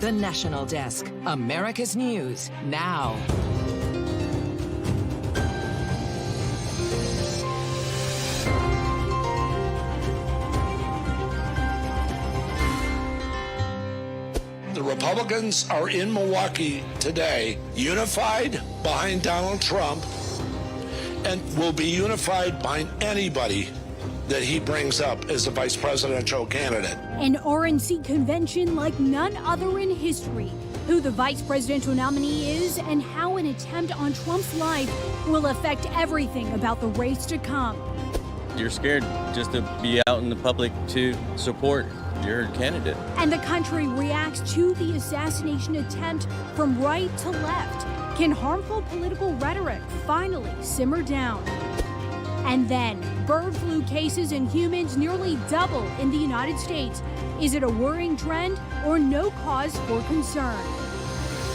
The National Desk, America's News, now. The Republicans are in Milwaukee today, unified behind Donald Trump, and will be unified behind anybody that he brings up as a vice presidential candidate. An RNC convention like none other in history. Who the vice presidential nominee is and how an attempt on Trump's life will affect everything about the race to come. You're scared just to be out in the public to support your candidate. And the country reacts to the assassination attempt from right to left. Can harmful political rhetoric finally simmer down? And then, bird flu cases in humans nearly double in the United States. Is it a worrying trend or no cause for concern?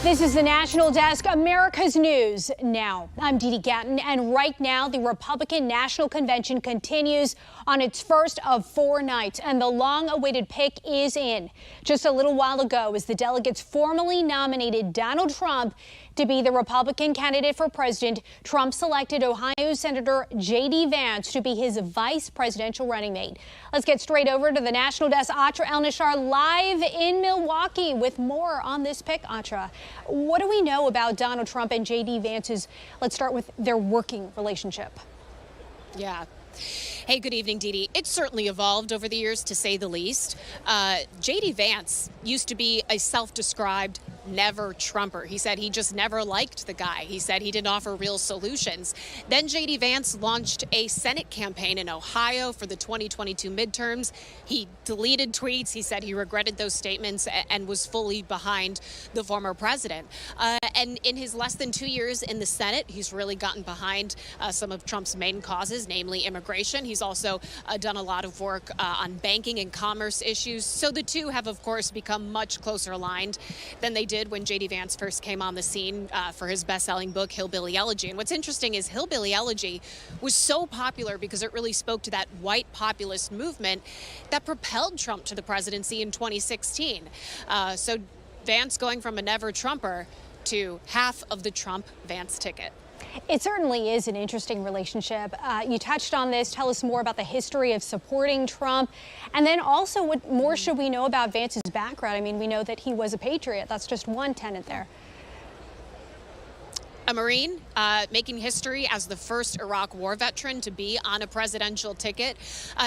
This is the National Desk, America's News Now. I'm Dee Dee Gatton, and right now the Republican National Convention continues on its first of 4 nights, and the long-awaited pick is in. Just a little while ago, as the delegates formally nominated Donald Trump to be the Republican candidate for president, Trump selected Ohio Senator J.D. Vance to be his vice presidential running mate. Let's get straight over to the National Desk. Atra El-Nashar live in Milwaukee with more on this pick. Atra, what do we know about Donald Trump and J.D. Vance's, let's start with their working relationship? Yeah. Hey, good evening, Dee Dee. It's certainly evolved over the years, to say the least. J.D. Vance used to be a self-described never Trumper. He said he just never liked the guy. He said he didn't offer real solutions. Then J.D. Vance launched a Senate campaign in Ohio for the 2022 midterms. He deleted tweets. He said he regretted those statements and was fully behind the former president. And in his less than 2 years in the Senate, he's really gotten behind some of Trump's main causes, namely immigration. He's also done a lot of work on banking and commerce issues. So the two have, of course, become much closer aligned than they did when J.D. Vance first came on the scene for his best-selling book, Hillbilly Elegy. And what's interesting is Hillbilly Elegy was so popular because it really spoke to that white populist movement that propelled Trump to the presidency in 2016. So Vance going from a never Trumper to half of the Trump-Vance ticket. It certainly is an interesting relationship. You touched on this. Tell us more about the history of supporting Trump. And then also, what more should we know about Vance's background? I mean, we know that he was a patriot. That's just one tenet there. A Marine, making history as the first Iraq War veteran to be on a presidential ticket.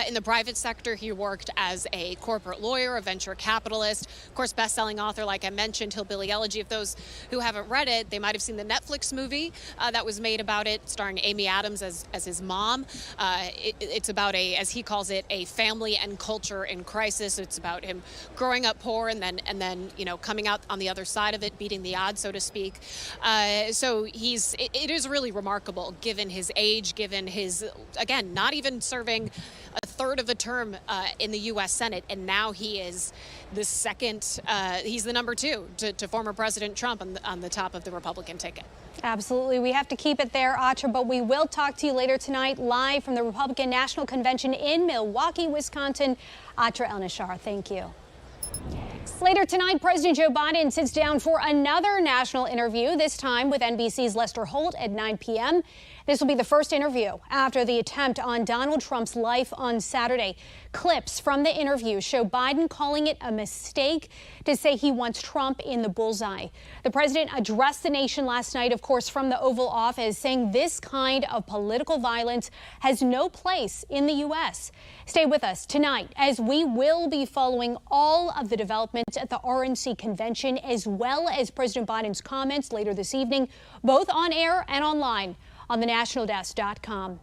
In the private sector, he worked as a corporate lawyer, a venture capitalist, of course, best-selling author, like I mentioned, Hillbilly Elegy. If those who haven't read it, they might have seen the Netflix movie that was made about it, starring Amy Adams as his mom. It's about as he calls it, a family and culture in crisis. It's about him growing up poor and then coming out on the other side of it, beating the odds, so to speak. So it is really remarkable, given his age, given his, again, not even serving a third of a term in the U.S. Senate, and now he is the second, he's the number 2 to former President Trump on the top of the Republican ticket. Absolutely. We have to keep it there, Atra, but we will talk to you later tonight live from the Republican National Convention in Milwaukee, Wisconsin. Atra El-Nashar, thank you. Later tonight, President Joe Biden sits down for another national interview, this time with NBC's Lester Holt at 9 p.m. This will be the first interview after the attempt on Donald Trump's life on Saturday. Clips from the interview show Biden calling it a mistake to say he wants Trump in the bullseye. The president addressed the nation last night, of course, from the Oval Office, saying this kind of political violence has no place in the U.S. Stay with us tonight as we will be following all of the developments at the RNC convention, as well as President Biden's comments later this evening, both on air and online on thenationaldesk.com.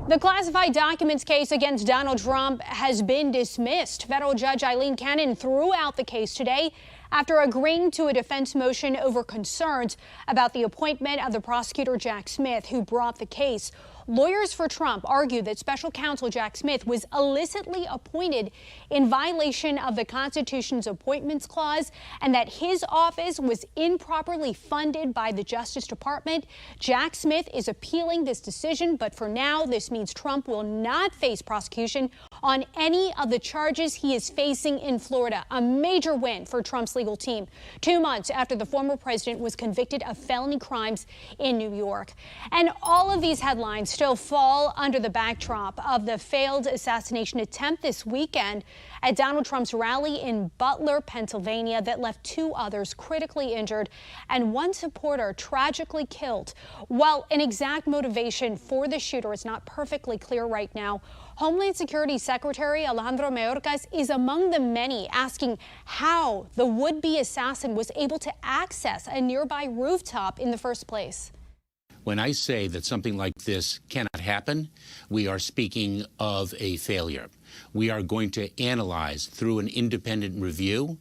The classified documents case against Donald Trump has been dismissed. Federal Judge Eileen Cannon threw out the case today after agreeing to a defense motion over concerns about the appointment of the prosecutor Jack Smith, who brought the case. Lawyers for Trump argue that special counsel Jack Smith was illicitly appointed in violation of the Constitution's Appointments Clause and that his office was improperly funded by the Justice Department. Jack Smith is appealing this decision, but for now, this means Trump will not face prosecution on any of the charges he is facing in Florida. A major win for Trump's legal team 2 months after the former president was convicted of felony crimes in New York. And all of these headlines still fall under the backdrop of the failed assassination attempt this weekend at Donald Trump's rally in Butler, Pennsylvania, that left 2 others critically injured and 1 supporter tragically killed. While an exact motivation for the shooter is not perfectly clear right now, Homeland Security Secretary Alejandro Mayorkas is among the many asking how the would-be assassin was able to access a nearby rooftop in the first place. When I say that something like this cannot happen, we are speaking of a failure. We are going to analyze through an independent review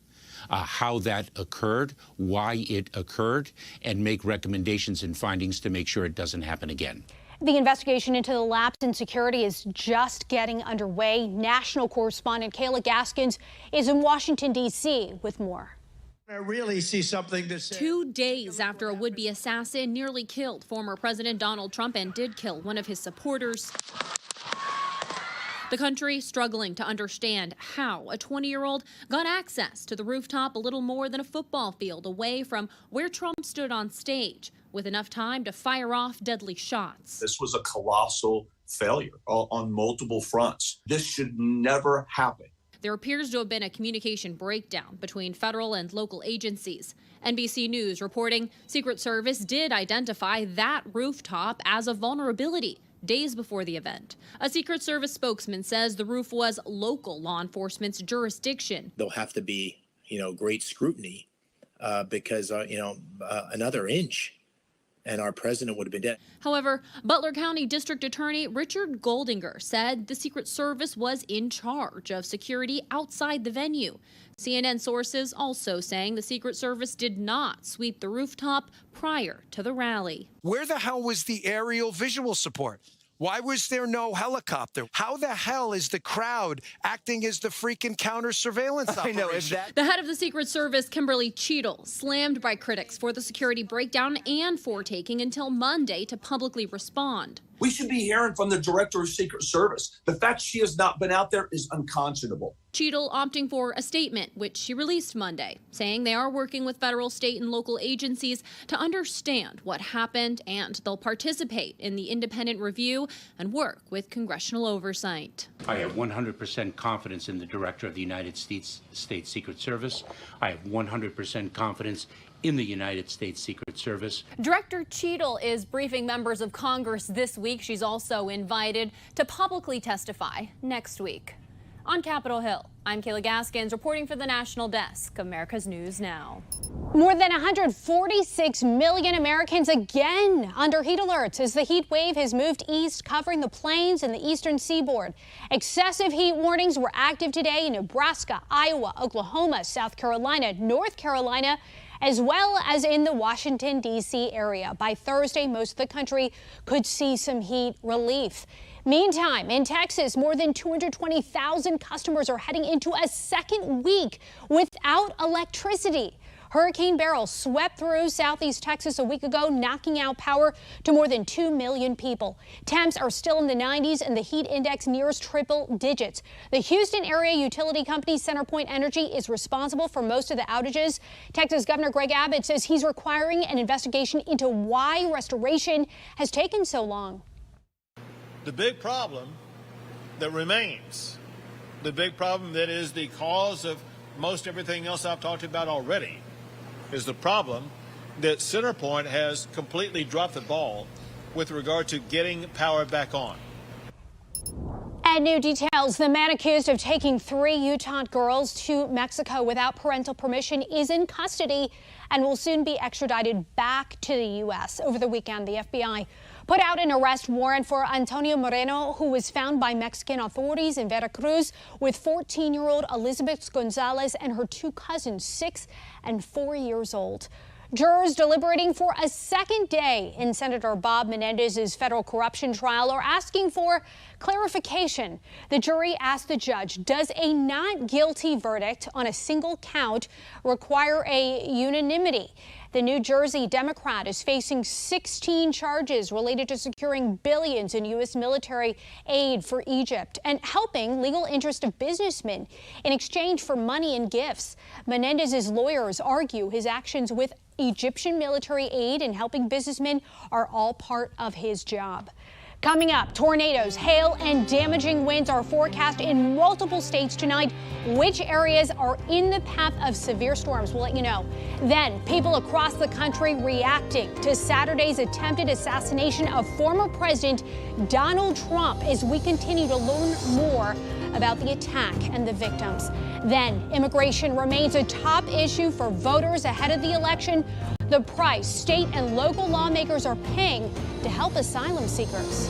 how that occurred, why it occurred, and make recommendations and findings to make sure it doesn't happen again. The investigation into the lapse in security is just getting underway. National correspondent Kayla Gaskins is in Washington, D.C. with more. I really see something to say. 2 days after a would-be assassin nearly killed former President Donald Trump and did kill one of his supporters, the country struggling to understand how a 20-year-old got access to the rooftop a little more than a football field away from where Trump stood on stage, with enough time to fire off deadly shots. This was a colossal failure on multiple fronts. This should never happen. There appears to have been a communication breakdown between federal and local agencies. NBC News reporting Secret Service did identify that rooftop as a vulnerability days before the event. A Secret Service spokesman says the roof was local law enforcement's jurisdiction. There'll have to be, great scrutiny because, another inch and our president would have been dead. However, Butler County District Attorney Richard Goldinger said the Secret Service was in charge of security outside the venue. CNN sources also saying the Secret Service did not sweep the rooftop prior to the rally. Where the hell was the aerial visual support? Why was there no helicopter? How the hell is the crowd acting as the freaking counter surveillance operation? I know, is that... The head of the Secret Service, Kimberly Cheadle, slammed by critics for the security breakdown and for taking until Monday to publicly respond. We should be hearing from the director of Secret Service. The fact she has not been out there is unconscionable. Cheadle opting for a statement, which she released Monday, saying they are working with federal, state, and local agencies to understand what happened, and they'll participate in the independent review and work with congressional oversight. I have 100% confidence in the director of the United States Secret Service. I have 100% confidence in the United States Secret Service. Director Cheadle is briefing members of Congress this week. She's also invited to publicly testify next week. On Capitol Hill, I'm Kayla Gaskins reporting for the National Desk, America's News Now. More than 146 million Americans again under heat alerts as the heat wave has moved east, covering the plains and the eastern seaboard. Excessive heat warnings were active today in Nebraska, Iowa, Oklahoma, South Carolina, North Carolina, as well as in the Washington, D.C. area. By Thursday, most of the country could see some heat relief. Meantime, in Texas, more than 220,000 customers are heading into a second week without electricity. Hurricane Beryl swept through southeast Texas a week ago, knocking out power to more than 2 million people. Temps are still in the 90s and the heat index nears triple digits. The Houston area utility company CenterPoint Energy is responsible for most of the outages. Texas Governor Greg Abbott says he's requiring an investigation into why restoration has taken so long. The big problem that remains, the big problem that is the cause of most everything else I've talked about already, is the problem that CenterPoint has completely dropped the ball with regard to getting power back on. And new details. The man accused of taking 3 Utah girls to Mexico without parental permission is in custody and will soon be extradited back to the U.S. Over the weekend, the FBI put out an arrest warrant for Antonio Moreno, who was found by Mexican authorities in Veracruz with 14-year-old Elizabeth Gonzalez and her 2 cousins, 6 and 4 years old. Jurors deliberating for a second day in Senator Bob Menendez's federal corruption trial are asking for clarification. The jury asked the judge, does a not guilty verdict on a single count require a unanimity? The New Jersey Democrat is facing 16 charges related to securing billions in U.S. military aid for Egypt and helping legal interest of businessmen in exchange for money and gifts. Menendez's lawyers argue his actions with Egyptian military aid and helping businessmen are all part of his job. Coming up, tornadoes, hail, and damaging winds are forecast in multiple states tonight. Which areas are in the path of severe storms? We'll let you know. Then, people across the country reacting to Saturday's attempted assassination of former President Donald Trump as we continue to learn more about the attack and the victims. Then, immigration remains a top issue for voters ahead of the election. The price state and local lawmakers are paying to help asylum seekers.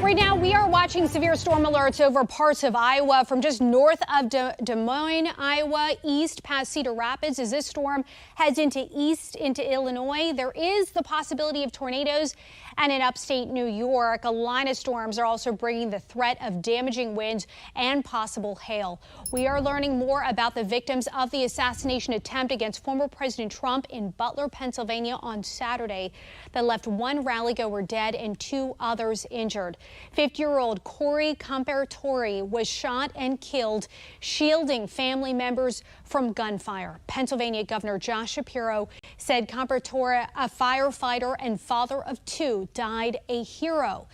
Right now, we are watching severe storm alerts over parts of Iowa from just north of Des Moines, Iowa, east past Cedar Rapids. As this storm heads east into Illinois, there is the possibility of tornadoes. And in upstate New York, a line of storms are also bringing the threat of damaging winds and possible hail. We are learning more about the victims of the assassination attempt against former President Trump in Butler, Pennsylvania on Saturday that left one rally-goer dead and 2 others injured. 50-year-old Corey Comparatore was shot and killed, shielding family members from gunfire. Pennsylvania Governor Josh Shapiro said Comparatore, a firefighter and father of 2, died a hero.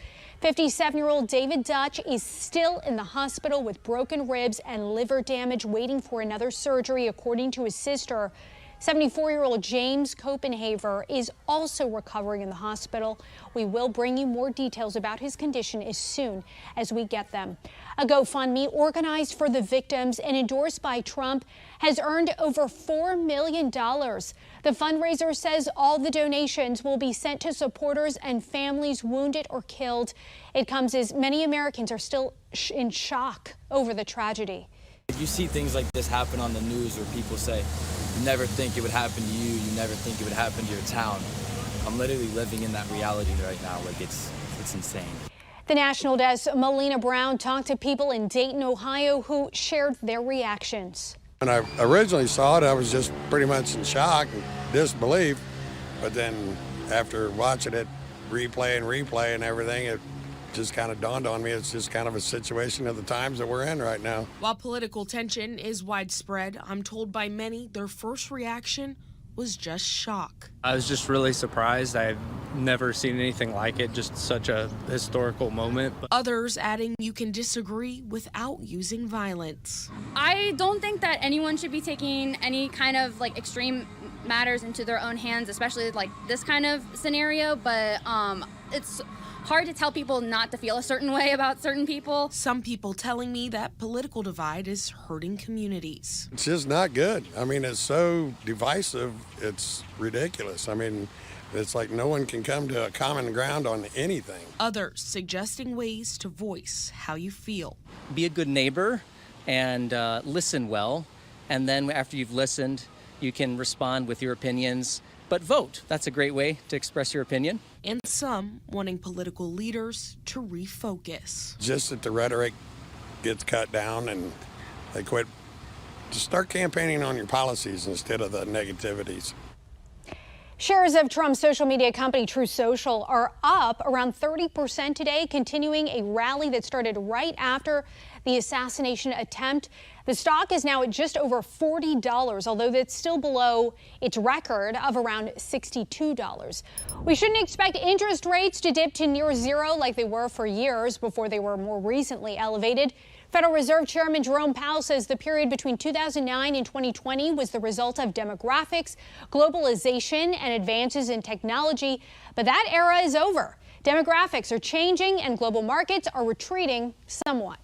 57-year-old David Dutch is still in the hospital with broken ribs and liver damage, waiting for another surgery, according to his sister. 74-year-old James Copenhaver is also recovering in the hospital. We will bring you more details about his condition as soon as we get them. A GoFundMe organized for the victims and endorsed by Trump has earned over $4 million. The fundraiser says all the donations will be sent to supporters and families wounded or killed. It comes as many Americans are still in shock over the tragedy. You see things like this happen on the news where people say, you never think it would happen to you, you never think it would happen to your town. I'm literally living in that reality right now. Like, it's insane. The National Desk's Melina Brown talked to people in Dayton, Ohio, who shared their reactions. When I originally saw it, I was just pretty much in shock and disbelief. But then after watching it replay and everything, it just kind of dawned on me it's just kind of a situation of the times that we're in right now. While political tension is widespread, I'm told by many their first reaction was just shock. I was just really surprised. I've never seen anything like it, just such a historical moment. Others adding you can disagree without using violence. I don't think that anyone should be taking any kind of extreme matters into their own hands, especially like this kind of scenario, but it's hard to tell people not to feel a certain way about certain people. Some people telling me that political divide is hurting communities. It's just not good. I mean, it's so divisive, it's ridiculous. I mean, it's like no one can come to a common ground on anything. Others suggesting ways to voice how you feel. Be a good neighbor and listen well. And then after you've listened, you can respond with your opinions. But vote. That's a great way to express your opinion. And some wanting political leaders to refocus. Just that the rhetoric gets cut down and they quit. Just start campaigning on your policies instead of the negativities. Shares of Trump's social media company Truth Social are up around 30% today, continuing a rally that started right after the assassination attempt. The stock is now at just over $40, although that's still below its record of around $62. We shouldn't expect interest rates to dip to near zero like they were for years before they were more recently elevated. Federal Reserve Chairman Jerome Powell says the period between 2009 and 2020 was the result of demographics, globalization, and advances in technology. But that era is over. Demographics are changing and global markets are retreating somewhat.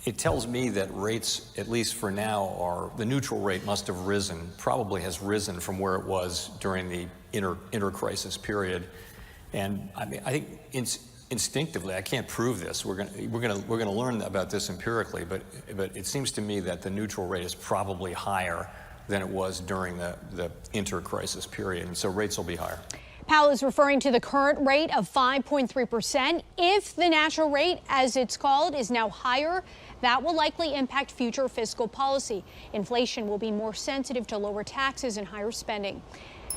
It tells me that rates, at least for now, the neutral rate must have risen, probably has risen from where it was during the inter-crisis period. And I mean, I think instinctively, I can't prove this. We're gonna learn about this empirically, but it seems to me that the neutral rate is probably higher than it was during the inter-crisis period, and so rates will be higher. Powell is referring to the current rate of 5.3%. If the natural rate, as it's called, is now higher, that will likely impact future fiscal policy. Inflation will be more sensitive to lower taxes and higher spending.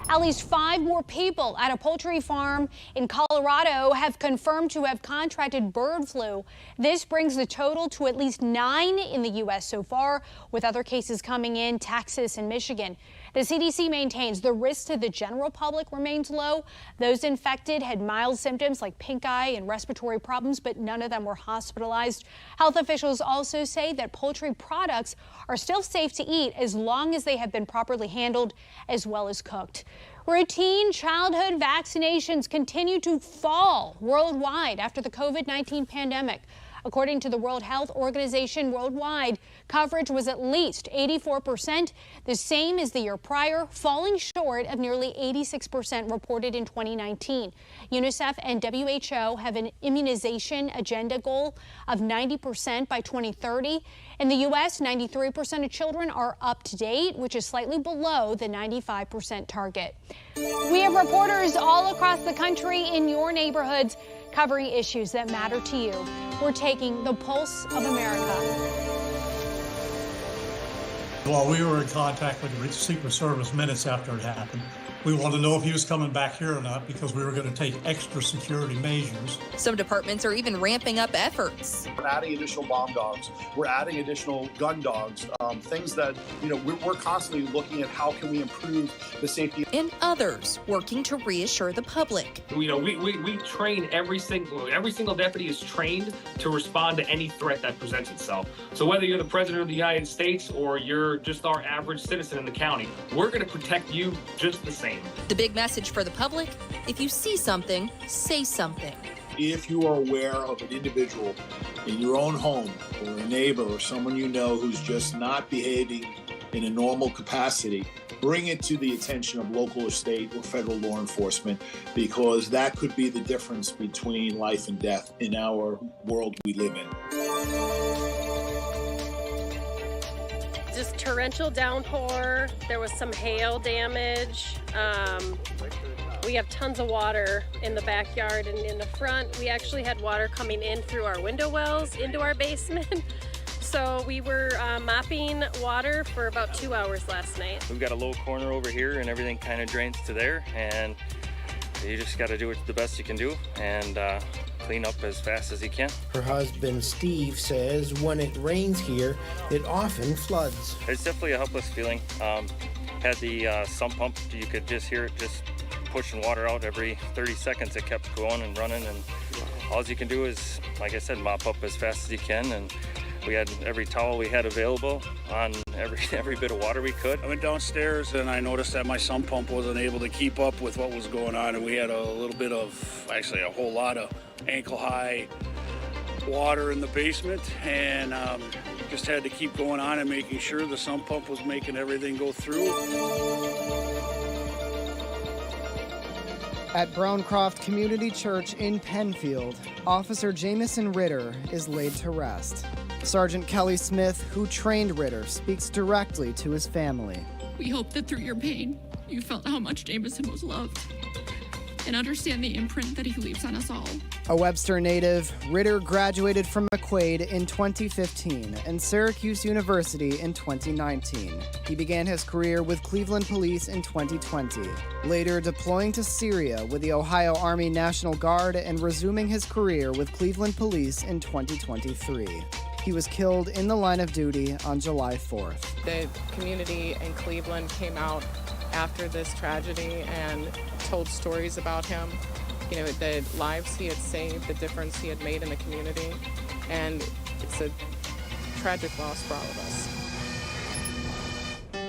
At least 5 more people at a poultry farm in Colorado have confirmed to have contracted bird flu. This brings the total to at least 9 in the U.S. so far, with other cases coming in Texas and Michigan. The CDC maintains the risk to the general public remains low. Those infected had mild symptoms like pink eye and respiratory problems, but none of them were hospitalized. Health officials also say that poultry products are still safe to eat as long as they have been properly handled as well as cooked. Routine childhood vaccinations continue to fall worldwide after the COVID-19 pandemic. According to the World Health Organization, worldwide coverage was at least 84%, the same as the year prior, falling short of nearly 86% reported in 2019. UNICEF and WHO have an immunization agenda goal of 90% by 2030. In the U.S., 93% of children are up to date, which is slightly below the 95% target. We have reporters all across the country in your neighborhoods covering issues that matter to you. We're taking the pulse of America. While we were in contact with the Secret Service minutes after it happened, we wanted to know if he was coming back here or not because we were going to take extra security measures. Some departments are even ramping up efforts. We're adding additional bomb dogs. We're adding additional gun dogs. Things that, we're constantly looking at how can we improve the safety. And others working to reassure the public. We train every single deputy is trained to respond to any threat that presents itself. So whether you're the president of the United States or you're just our average citizen in the county, we're going to protect you just the same. The big message for the public: if you see something, say something. If you are aware of an individual in your own home or a neighbor or someone you know who's just not behaving in a normal capacity, bring it to the attention of local or state or federal law enforcement, because that could be the difference between life and death in our world we live in. Just torrential downpour. There was some hail damage. We have tons of water in the backyard and in the front. We actually had water coming in through our window wells into our basement. So we were mopping water for about 2 hours last night. We've got a low corner over here and everything kind of drains to there, and you just got to do it the best you can do and clean up as fast as you can. Her husband Steve says when it rains here, it often floods. It's definitely a helpless feeling. Had the sump pump, you could just hear it just pushing water out every 30 seconds. It kept going and running, and all you can do is, like I said, mop up as fast as you can and We had every towel we had available on every bit of water we could. I went downstairs and I noticed that my sump pump wasn't able to keep up with what was going on, and we had a little bit of, actually a whole lot of ankle-high water in the basement, and just had to keep going on and making sure the sump pump was making everything go through. At Browncroft Community Church in Penfield, Officer Jamison Ritter is laid to rest. Sergeant Kelly Smith, who trained Ritter, speaks directly to his family. We hope that through your pain, you felt how much Jamison was loved and understand the imprint that he leaves on us all. A Webster native, Ritter graduated from McQuaid in 2015 and Syracuse University in 2019. He began his career with Cleveland Police in 2020, later deploying to Syria with the Ohio Army National Guard and resuming his career with Cleveland Police in 2023. He was killed in the line of duty on July 4th. The community in Cleveland came out after this tragedy and told stories about him, you know, the lives he had saved, the difference he had made in the community, and it's a tragic loss for all of us.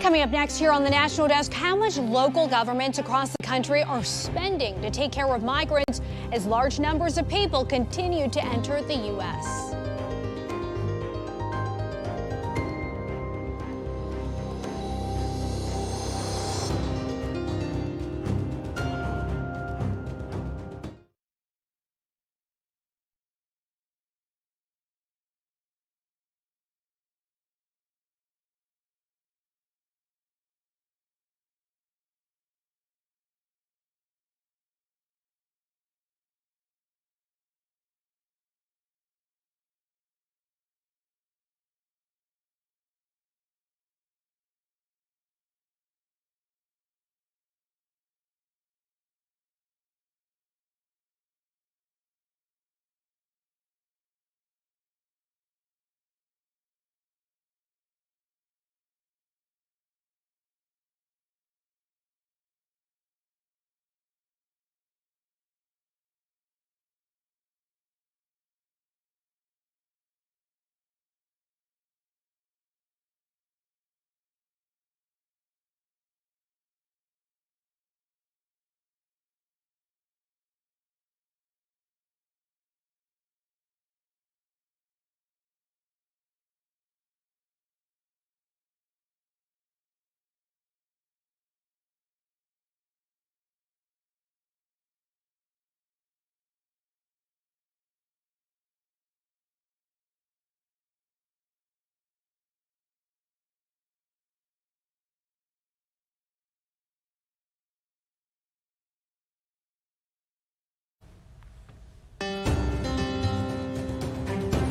Coming up next here on the National Desk, how much local governments across the country are spending to take care of migrants as large numbers of people continue to enter the U.S.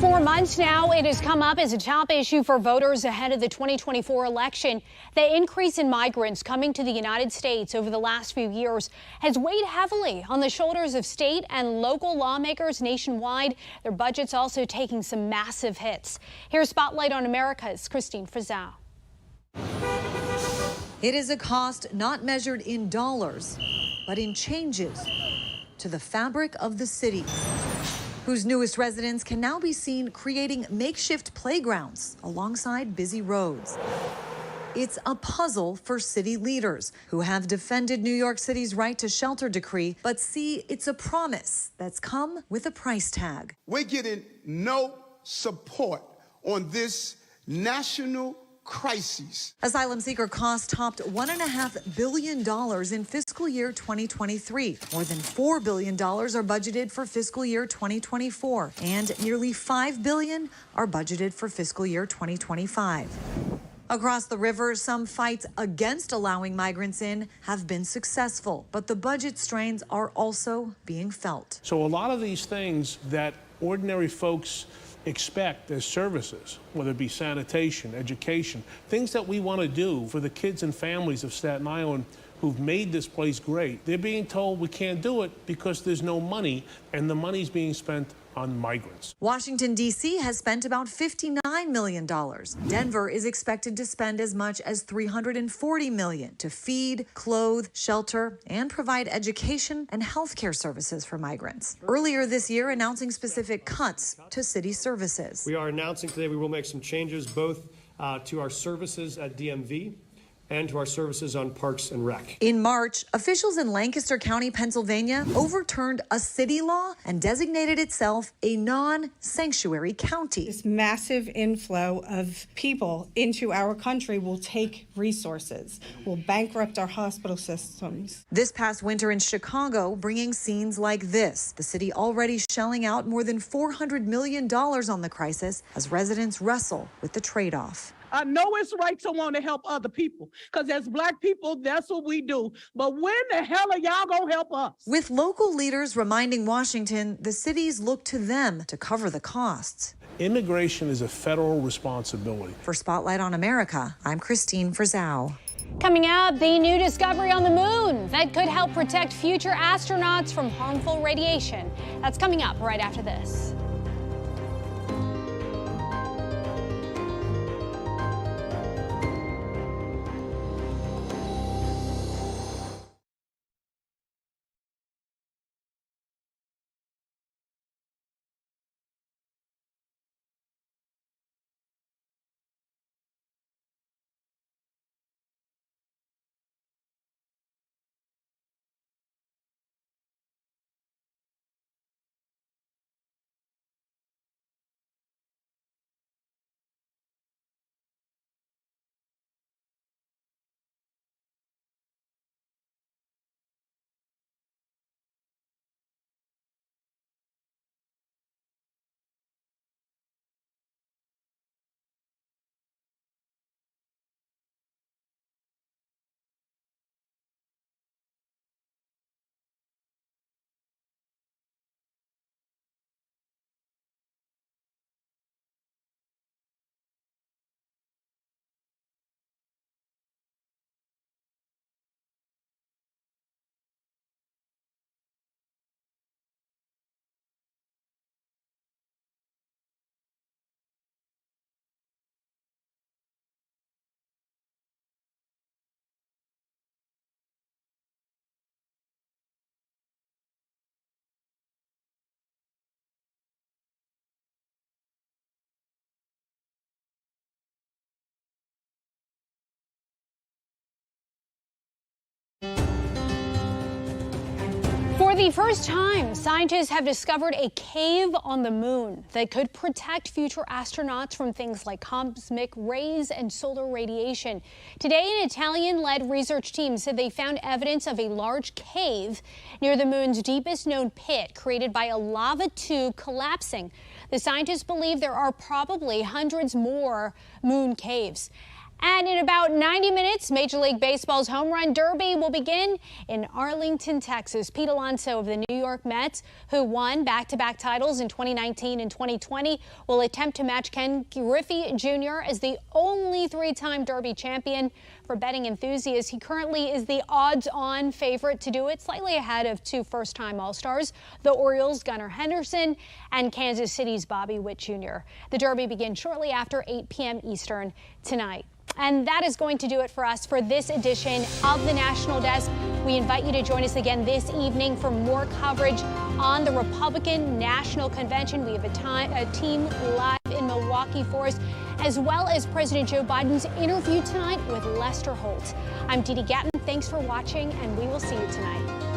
4 months now, it has come up as a top issue for voters ahead of the 2024 election. The increase in migrants coming to the United States over the last few years has weighed heavily on the shoulders of state and local lawmakers nationwide. Their budgets also taking some massive hits. Here's Spotlight on America's Christine Frizzell. It is a cost not measured in dollars, but in changes to the fabric of the city, whose newest residents can now be seen creating makeshift playgrounds alongside busy roads. It's a puzzle for city leaders who have defended New York City's right to shelter decree, but see it's a promise that's come with a price tag. We're getting no support on this national crises. Asylum seeker costs topped $1.5 billion in fiscal year 2023. More than $4 billion are budgeted for fiscal year 2024, and nearly $5 billion are budgeted for fiscal year 2025. Across the river, some fights against allowing migrants in have been successful, but the budget strains are also being felt. So a lot of these things that ordinary folks expect as services, whether it be sanitation, education, things that we want to do for the kids and families of Staten Island who've made this place great, they're being told we can't do it because there's no money, and the money's being spent on migrants. Washington, D.C. has spent about $59 million. Denver is expected to spend as much as $340 million to feed, clothe, shelter, and provide education and health care services for migrants. Earlier this year, announcing specific cuts to city services. We are announcing today we will make some changes both to our services at DMV and to our services on Parks and Rec. In March, officials in Lancaster County, Pennsylvania, overturned a city law and designated itself a non-sanctuary county. This massive inflow of people into our country will take resources, will bankrupt our hospital systems. This past winter in Chicago, bringing scenes like this, the city already shelling out more than $400 million on the crisis as residents wrestle with the trade-off. I know it's right to want to help other people, because as Black people, that's what we do. But when the hell are y'all gonna help us? With local leaders reminding Washington the cities look to them to cover the costs. Immigration is a federal responsibility. For Spotlight on America, I'm Christine Frizzau. Coming up, the new discovery on the moon that could help protect future astronauts from harmful radiation. That's coming up right after this. For the first time, scientists have discovered a cave on the moon that could protect future astronauts from things like cosmic rays and solar radiation. Today, an Italian-led research team said they found evidence of a large cave near the moon's deepest known pit, created by a lava tube collapsing. The scientists believe there are probably hundreds more moon caves. And in about 90 minutes, Major League Baseball's Home Run Derby will begin in Arlington, Texas. Pete Alonso of the New York Mets, who won back-to-back titles in 2019 and 2020, will attempt to match Ken Griffey Jr. as the only three-time Derby champion. For betting enthusiasts, he currently is the odds-on favorite to do it, slightly ahead of two first-time All-Stars, the Orioles' Gunnar Henderson and Kansas City's Bobby Witt Jr. The Derby begins shortly after 8 p.m. Eastern tonight. And that is going to do it for us for this edition of the National Desk. We invite you to join us again this evening for more coverage on the Republican National Convention. We have a team live in Milwaukee for us, as well as President Joe Biden's interview tonight with Lester Holt. I'm Dee Dee Gatton. Thanks for watching, and we will see you tonight.